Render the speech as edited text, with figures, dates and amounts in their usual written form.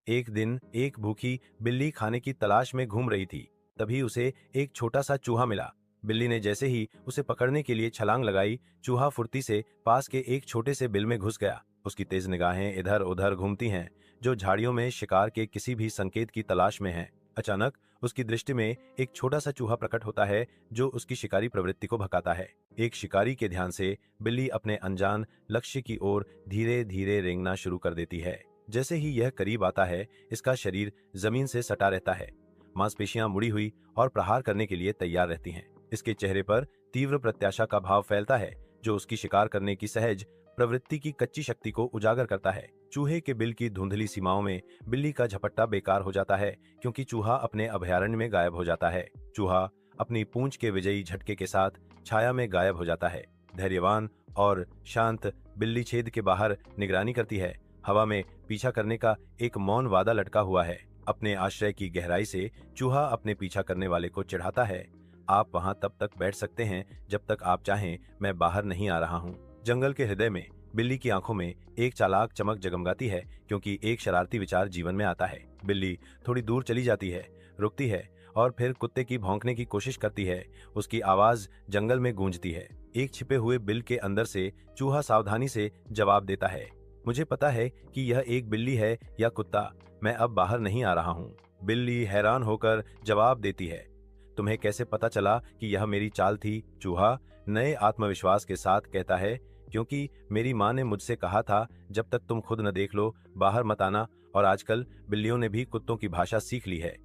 एक दिन एक भूखी बिल्ली खाने की तलाश में घूम रही थी। तभी उसे एक छोटा सा चूहा मिला। बिल्ली ने जैसे ही उसे पकड़ने के लिए छलांग लगाई, चूहा फुर्ती से पास के एक छोटे से बिल में घुस गया। उसकी तेज निगाहें इधर उधर घूमती हैं, जो झाड़ियों में शिकार के किसी भी संकेत की तलाश में हैं। अचानक उसकी दृष्टि में एक छोटा सा चूहा प्रकट होता है, जो उसकी शिकारी प्रवृत्ति को भगाता है। एक शिकारी के ध्यान से बिल्ली अपने अनजान लक्ष्य की ओर धीरे धीरे रेंगना शुरू कर देती है। जैसे ही यह करीब आता है, इसका शरीर जमीन से सटा रहता है। मांसपेशियां मुड़ी हुई और प्रहार करने के लिए तैयार रहती हैं। इसके चेहरे पर तीव्र प्रत्याशा का भाव फैलता है, जो उसकी शिकार करने की सहज प्रवृत्ति की कच्ची शक्ति को उजागर करता है। चूहे के बिल की धुंधली सीमाओं में बिल्ली का झपट्टा बेकार हो जाता है, क्योंकि चूहा अपने अभयारण्य में गायब हो जाता है। चूहा अपनी पूंछ के विजयी झटके के साथ छाया में गायब हो जाता है। धैर्यवान और शांत बिल्ली छेद के बाहर निगरानी करती है। हवा में पीछा करने का एक मौन वादा लटका हुआ है। अपने आश्रय की गहराई से चूहा अपने पीछा करने वाले को चिढ़ाता है। आप वहां तब तक बैठ सकते हैं जब तक आप चाहें, मैं बाहर नहीं आ रहा हूं। जंगल के हृदय में बिल्ली की आंखों में एक चालाक चमक जगमगाती है, क्योंकि एक शरारती विचार जीवन में आता है। बिल्ली थोड़ी दूर चली जाती है, रुकती है और फिर कुत्ते की भौंकने की कोशिश करती है। उसकी आवाज जंगल में गूंजती है। एक छिपे हुए बिल के अंदर से चूहा सावधानी से जवाब देता है, मुझे पता है कि यह एक बिल्ली है या कुत्ता, मैं अब बाहर नहीं आ रहा हूँ। बिल्ली हैरान होकर जवाब देती है, तुम्हें कैसे पता चला कि यह मेरी चाल थी? चूहा नए आत्मविश्वास के साथ कहता है, क्योंकि मेरी माँ ने मुझसे कहा था, जब तक तुम खुद न देख लो बाहर मत आना। और आजकल बिल्लियों ने भी कुत्तों की भाषा सीख ली है।